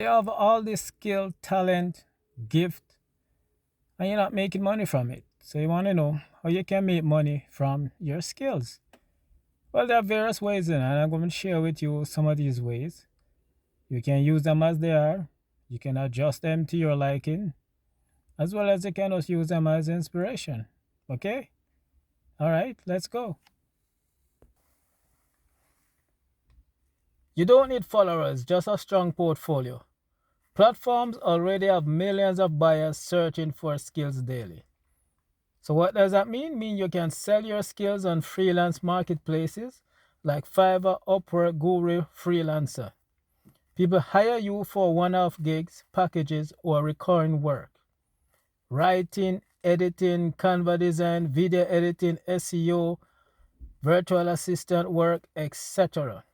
You have all this skill, talent, gift, and you're not making money from it. So you want to know how you can make money from your skills. Well, there are various ways, and I'm going to share with you some of these ways. You can use them as they are. You can adjust them to your liking, as well as you can also use them as inspiration. Okay? All right, let's go. You don't need followers, just a strong portfolio. Platforms already have millions of buyers searching for skills daily. So what does that mean? Mean you can sell your skills on freelance marketplaces like Fiverr, Upwork, Guru, Freelancer. People hire you for one-off gigs, packages, or recurring work. Writing, editing, Canva design, video editing, SEO, virtual assistant work, etc.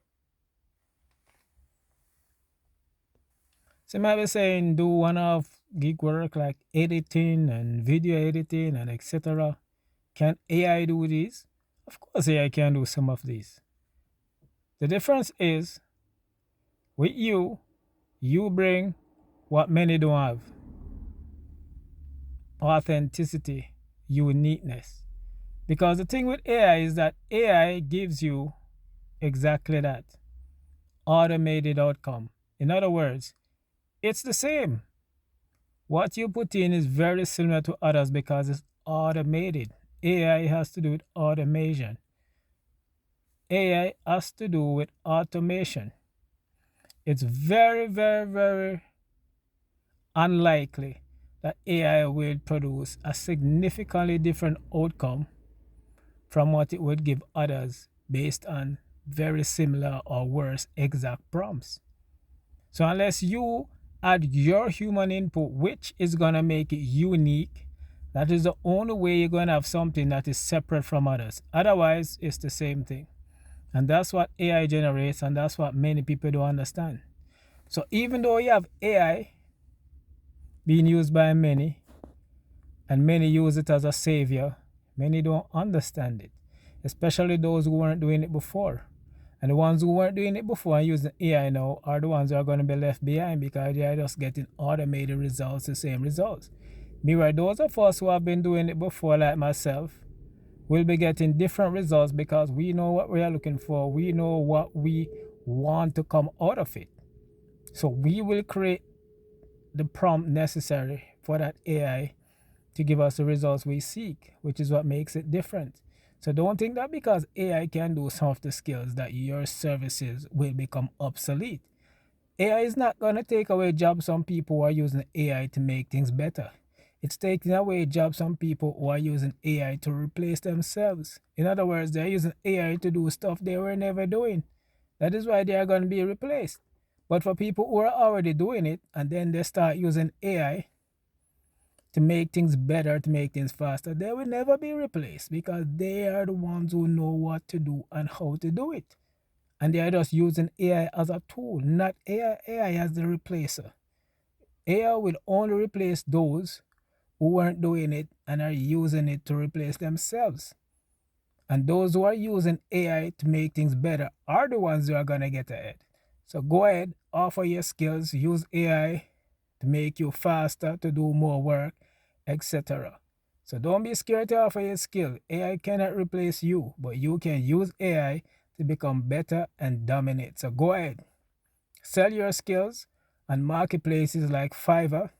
So you might be saying do one-off gig work like editing and video editing and etc. Can AI do these? Of course AI can do some of these. The difference is with you, you bring what many don't have: authenticity, uniqueness. Because the thing with AI is that AI gives you exactly that: automated outcome. In other words, it's the same. What you put in is very similar to others because it's automated. AI has to do with automation. AI has to do with automation. It's very, very, very unlikely that AI will produce a significantly different outcome from what it would give others based on very similar or worse exact prompts. So unless you add your human input, which is going to make it unique, that is the only way you're going to have something that is separate from others. Otherwise, it's the same thing. And that's what AI generates, and that's what many people don't understand. So even though you have AI being used by many, and many use it as a savior, many don't understand it, especially those who weren't doing it before. And the ones who weren't doing it before and using AI now are the ones who are going to be left behind because they are just getting automated results, the same results. Meanwhile, those of us who have been doing it before, like myself, will be getting different results because we know what we are looking for. We know what we want to come out of it. So we will create the prompt necessary for that AI to give us the results we seek, which is what makes it different. So don't think that because AI can do some of the skills that your services will become obsolete. AI is not going to take away jobs from people who are using AI to make things better. It's taking away jobs from people who are using AI to replace themselves. In other words, they're using AI to do stuff they were never doing. That is why they are going to be replaced. But for people who are already doing it and then they start using AI to make things better, to make things faster, they will never be replaced because they are the ones who know what to do and how to do it. And they are just using AI as a tool, not AI as the replacer. AI will only replace those who weren't doing it and are using it to replace themselves. And those who are using AI to make things better are the ones who are going to get ahead. So go ahead, offer your skills, use AI to make you faster, to do more work, etc. So don't be scared to offer your skill. AI cannot replace you, but you can use AI to become better and dominate. So go ahead, sell your skills on marketplaces like Fiverr,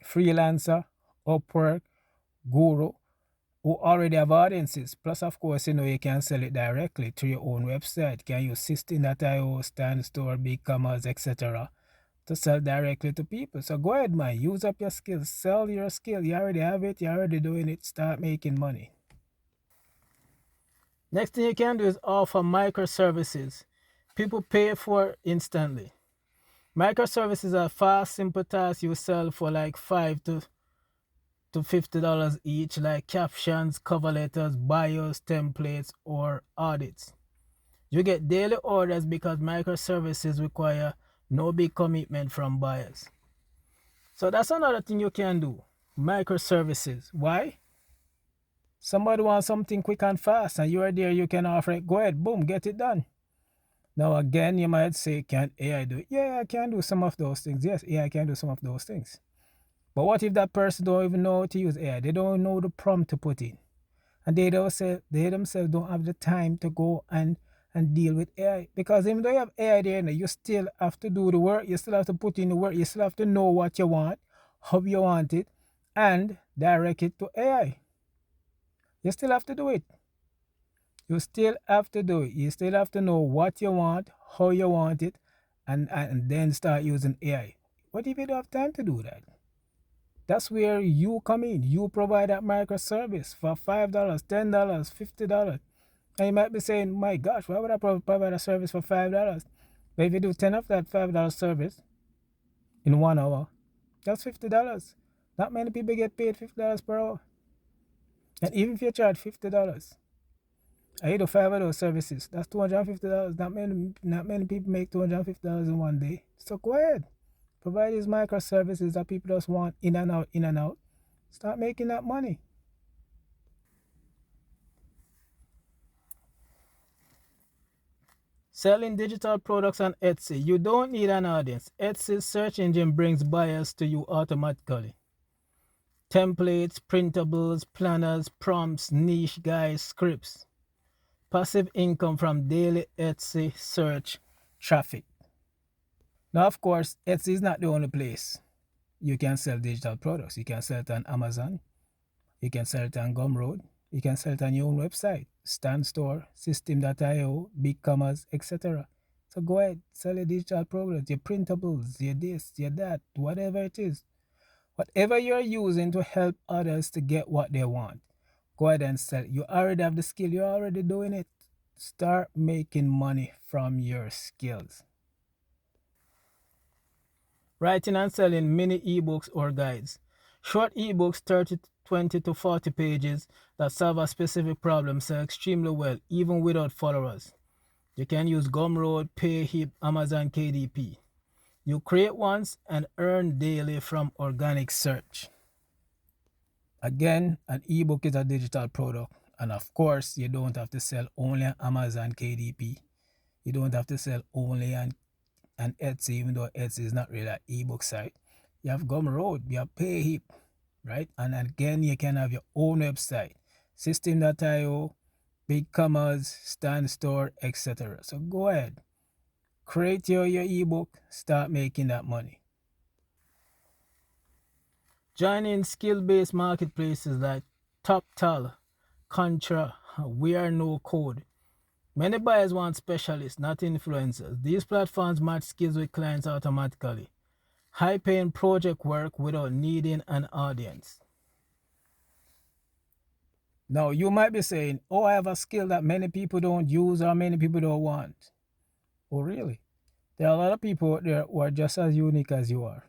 Freelancer, Upwork, Guru, who already have audiences. Plus, of course, you can sell it directly to your own website. You can use System.io, Stand Store, BigCommerce, etc. to sell directly to people. So go ahead, man. Use up your skills. Sell your skill. You already have it. You're already doing it. Start making money. Next thing you can do is offer microservices. People pay for instantly. Microservices are fast, simple tasks you sell for like $5 to $50 each, like captions, cover letters, bios, templates, or audits. You get daily orders because microservices require no big commitment from buyers. So that's another thing you can do. Microservices. Why? Somebody wants something quick and fast, and you are there, you can offer it. Go ahead, boom, get it done. Now, again, you might say, can AI do it? Yeah, I can do some of those things. Yes, AI can do some of those things. But what if that person don't even know how to use AI? They don't know the prompt to put in. And they themselves don't have the time to go and deal with AI. Because even though you have AI there, you still have to do the work, you still have to put in the work, you still have to know what you want, how you want it, and direct it to AI. You still have to do it. You still have to do it. You still have to know what you want, how you want it, and then start using AI. What if you don't have time to do that? That's where you come in. You provide that microservice for $5, $10, $50. And you might be saying, my gosh, why would I provide a service for $5? But if you do 10 of that $5 service in 1 hour, that's $50. Not many people get paid $50 per hour. And even if you charge $50, I do 5 of those services. That's $250. Not many people make $250 in one day. So go ahead. Provide these microservices that people just want in and out, in and out. Start making that money. Selling digital products on Etsy. You don't need an audience. Etsy's search engine brings buyers to you automatically. Templates, printables, planners, prompts, niche guides, scripts. Passive income from daily Etsy search traffic. Now, of course, Etsy is not the only place you can sell digital products. You can sell it on Amazon. You can sell it on Gumroad. You can sell it on your own website, Stand Store, System.io, BigCommerce, etc. So go ahead, sell your digital products, your printables, your this, your that, whatever it is. Whatever you're using to help others to get what they want, go ahead and sell it. You already have the skill, you're already doing it. Start making money from your skills. Writing and selling mini ebooks or guides. Short ebooks, 30, 20 to 40 pages, that solve a specific problem sell extremely well, even without followers. You can use Gumroad, Payhip, Amazon KDP. You create once and earn daily from organic search. Again, an ebook is a digital product. And of course, you don't have to sell only on Amazon KDP. You don't have to sell only on Etsy, even though Etsy is not really an ebook site. You have Gumroad, you have Payhip, right? And again, you can have your own website, System.io, BigCommerce, Stand Store, etc. So go ahead, create your ebook, start making that money. Join in skill-based marketplaces like TopTal, Contra, We Are No Code. Many buyers want specialists, not influencers. These platforms match skills with clients automatically. High-paying project work without needing an audience. Now, you might be saying, oh, I have a skill that many people don't use or many people don't want. Oh, really? There are a lot of people out there who are just as unique as you are.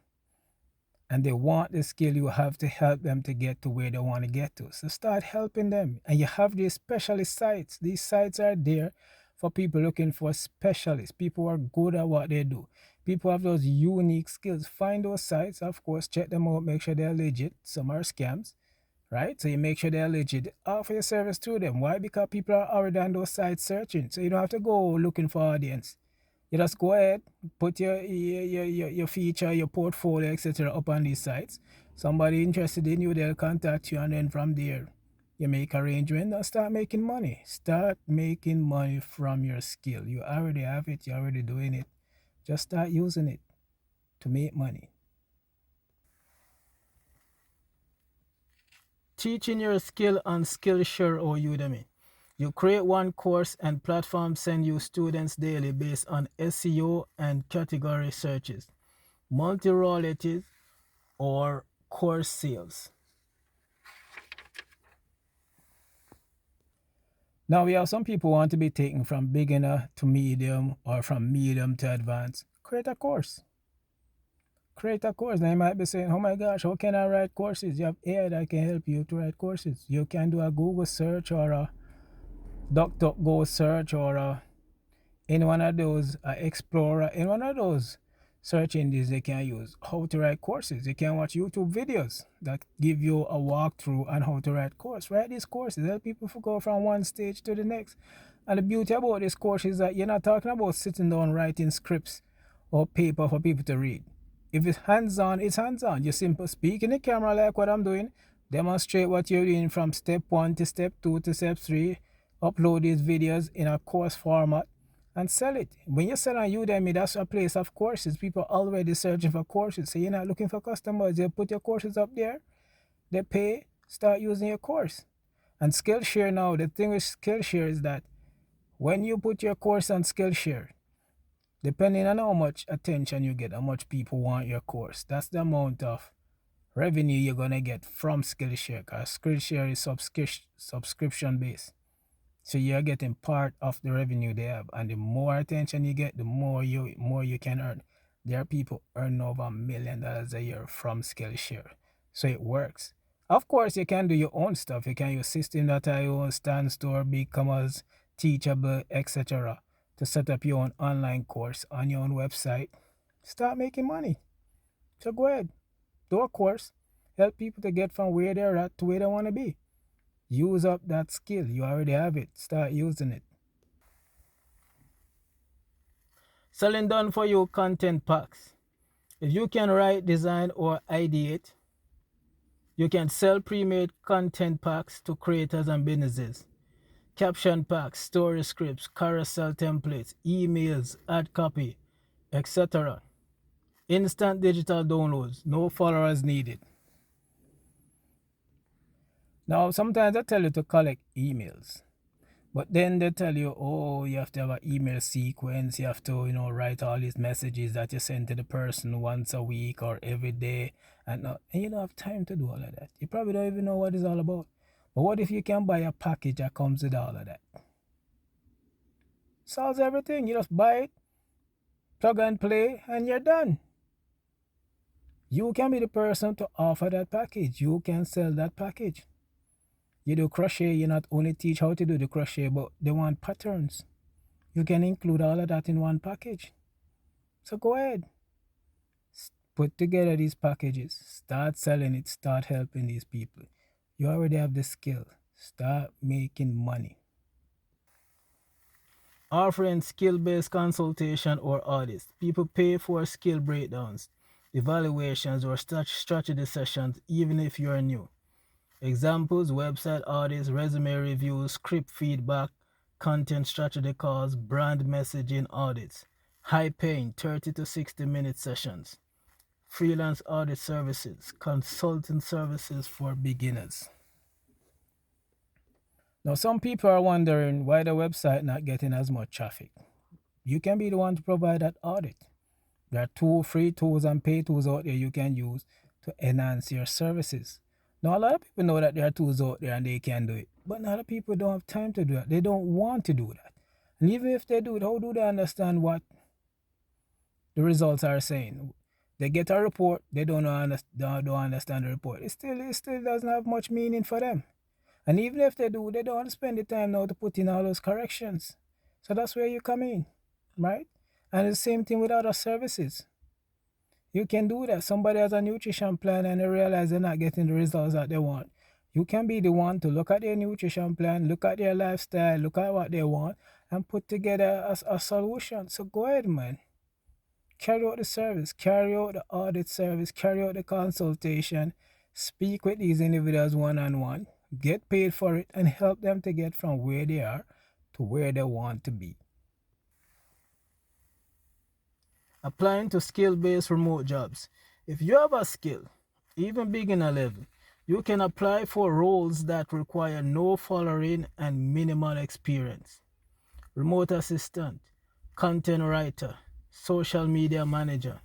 And they want the skill you have to help them to get to where they want to get to. So start helping them. And you have these specialist sites. These sites are there for people looking for specialists, people who are good at what they do. People have those unique skills. Find those sites, of course, check them out, make sure they're legit. Some are scams, right? So you make sure they're legit. Offer your service to them. Why? Because people are already on those sites searching. So you don't have to go looking for audience. You just go ahead, put your feature, your portfolio, etc. up on these sites. Somebody interested in you, they'll contact you, and then from there, you make arrangement and start making money. Start making money from your skill. You already have it, you're already doing it. Just start using it to make money. Teaching your skill on Skillshare or Udemy. You create one course and platforms send you students daily based on SEO and category searches, multi-royalties, or course sales. Now we have some people want to be taken from beginner to medium or from medium to advanced. Create a course. Create a course. Now you might be saying, oh my gosh, how can I write courses? You have AI that can help you to write courses. You can do a Google search or a DuckDuckGo search or any one of those Explorer, any one of those search engines they can use. How to write courses. You can watch YouTube videos that give you a walkthrough on how to write course. Write these courses. Help people go from one stage to the next. And the beauty about this course is that you're not talking about sitting down writing scripts or paper for people to read. If it's hands on, it's hands on. You simply speak in the camera like what I'm doing, demonstrate what you're doing from step one to step two to step three, upload these videos in a course format, and sell it. When you sell on Udemy, that's a place of courses. People are already searching for courses. So you're not looking for customers. You put your courses up there, they pay, start using your course. And Skillshare now, the thing with Skillshare is that when you put your course on Skillshare, depending on how much attention you get, how much people want your course, that's the amount of revenue you're going to get from Skillshare, because Skillshare is subscription based. So you're getting part of the revenue they have, and the more attention you get, the more you can earn. There are people earning over $1 million a year from Skillshare, so it works. Of course, you can do your own stuff. You can use System.io, StanStore, BigCommerce, Teachable, etc. to set up your own online course on your own website. Start making money. So go ahead, do a course, help people to get from where they're at to where they want to be. Use up that skill. You already have it. Start using it. Selling done for you content packs. If you can write, design, or ideate, you can sell pre-made content packs to creators and businesses. Caption packs, story scripts, carousel templates, emails, ad copy, etc. Instant digital downloads. No followers needed. Now, sometimes I tell you to collect emails. But then they tell you, oh, you have to have an email sequence. You have to, write all these messages that you send to the person once a week or every day. And you don't have time to do all of that. You probably don't even know what it's all about. But what if you can buy a package that comes with all of that? Solves everything. You just buy it, plug and play, and you're done. You can be the person to offer that package. You can sell that package. You do crochet, you not only teach how to do the crochet, but they want patterns. You can include all of that in one package. So go ahead. Put together these packages. Start selling it. Start helping these people. You already have the skill. Start making money. Offering skill-based consultation or audits. People pay for skill breakdowns, evaluations, or strategy sessions even if you're new. Examples: website audits, resume reviews, script feedback, content strategy calls, brand messaging audits. High paying 30 to 60-minute sessions. Freelance audit services, consulting services for beginners. Now, some people are wondering why the website not getting as much traffic. You can be the one to provide that audit. There are 2 free tools and paid tools out there you can use to enhance your services. Now, a lot of people know that there are tools out there and they can do it, but a lot of people don't have time to do that. They don't want to do that. And even if they do it, how do they understand what the results are saying? They get a report, they don't understand the report. It still doesn't have much meaning for them. And even if they do, they don't spend the time now to put in all those corrections. So that's where you come in, right? And the same thing with other services. You can do that. Somebody has a nutrition plan and they realize they're not getting the results that they want. You can be the one to look at their nutrition plan, look at their lifestyle, look at what they want, and put together a solution. So go ahead, man. Carry out the service, carry out the audit service, carry out the consultation, speak with these individuals one-on-one, get paid for it, and help them to get from where they are to where they want to be. Applying to skill-based remote jobs. If you have a skill, even beginner level, you can apply for roles that require no following and minimal experience. Remote assistant, content writer, social media manager,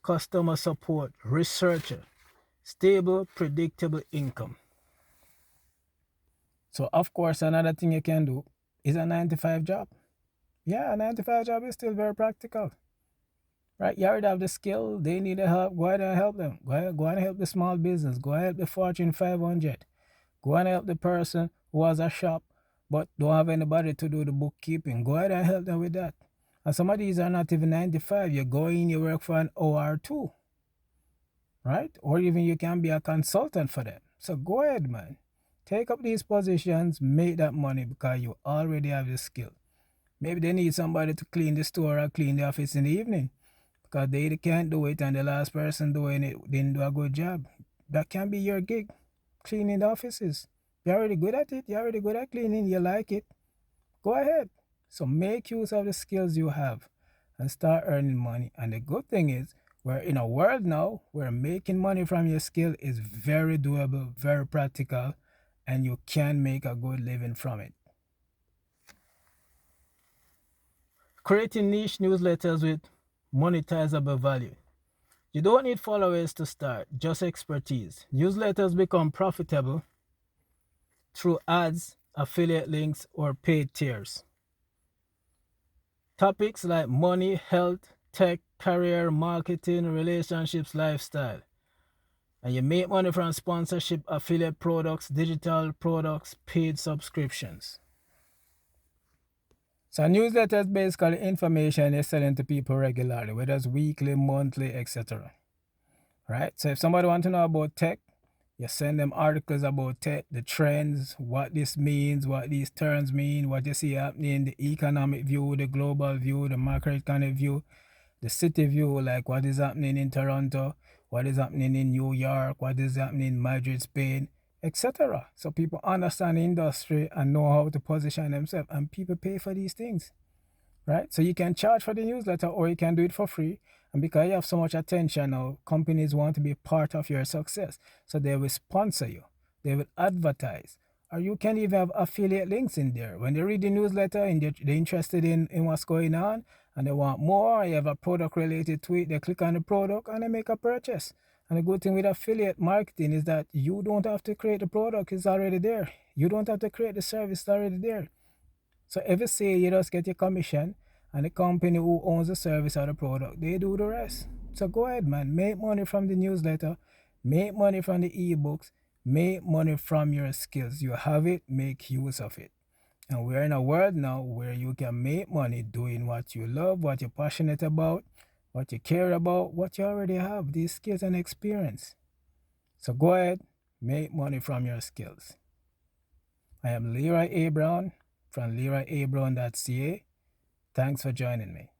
customer support, researcher, stable, predictable income. So, of course, another thing you can do is a 9-to-5 job. Yeah, a 9-to-5 job is still very practical. Right? You already have the skill. They need the help. Go ahead and help them. Go ahead and help the small business. Go ahead and help the Fortune 500. Go ahead and help the person who has a shop but don't have anybody to do the bookkeeping. Go ahead and help them with that. And some of these are not even 9-to-5. You go in, you work for an hour or two. Right? Or even you can be a consultant for them. So go ahead, man. Take up these positions, make that money because you already have the skill. Maybe they need somebody to clean the store or clean the office in the evening because they can't do it and the last person doing it didn't do a good job. That can be your gig, cleaning the offices. You're already good at it. You're already good at cleaning. You like it. Go ahead. So make use of the skills you have and start earning money. And the good thing is, we're in a world now where making money from your skill is very doable, very practical, and you can make a good living from it. Creating niche newsletters with monetizable value. You don't need followers to start, just expertise. Newsletters become profitable through ads, affiliate links, or paid tiers. Topics like money, health, tech, career, marketing, relationships, lifestyle. And you make money from sponsorship, affiliate products, digital products, paid subscriptions. So newsletter is basically information you're selling to people regularly, whether it's weekly, monthly, etc. Right? So if somebody wants to know about tech, you send them articles about tech, the trends, what this means, what these terms mean, what you see happening, the economic view, the global view, the macroeconomic view, the city view, like what is happening in Toronto, what is happening in New York, what is happening in Madrid, Spain, etc. So people understand the industry and know how to position themselves, and people pay for these things, right? So you can charge for the newsletter or you can do it for free. And because you have so much attention now, companies want to be part of your success. So they will sponsor you, they will advertise, or you can even have affiliate links in there. When they read the newsletter and they're interested in what's going on and they want more, you have a product related to it, they click on the product and they make a purchase. And the good thing with affiliate marketing is that you don't have to create the product, it's already there. You don't have to create the service, it's already there. So every sale you just get your commission, and the company who owns the service or the product, they do the rest. So go ahead, man. Make money from the newsletter, make money from the ebooks, make money from your skills. You have it, make use of it. And we're in a world now where you can make money doing what you love, what you're passionate about, what you care about, what you already have, these skills and experience. So go ahead, make money from your skills. I am Leroy A. Brown from leroyabrown.ca. Thanks for joining me.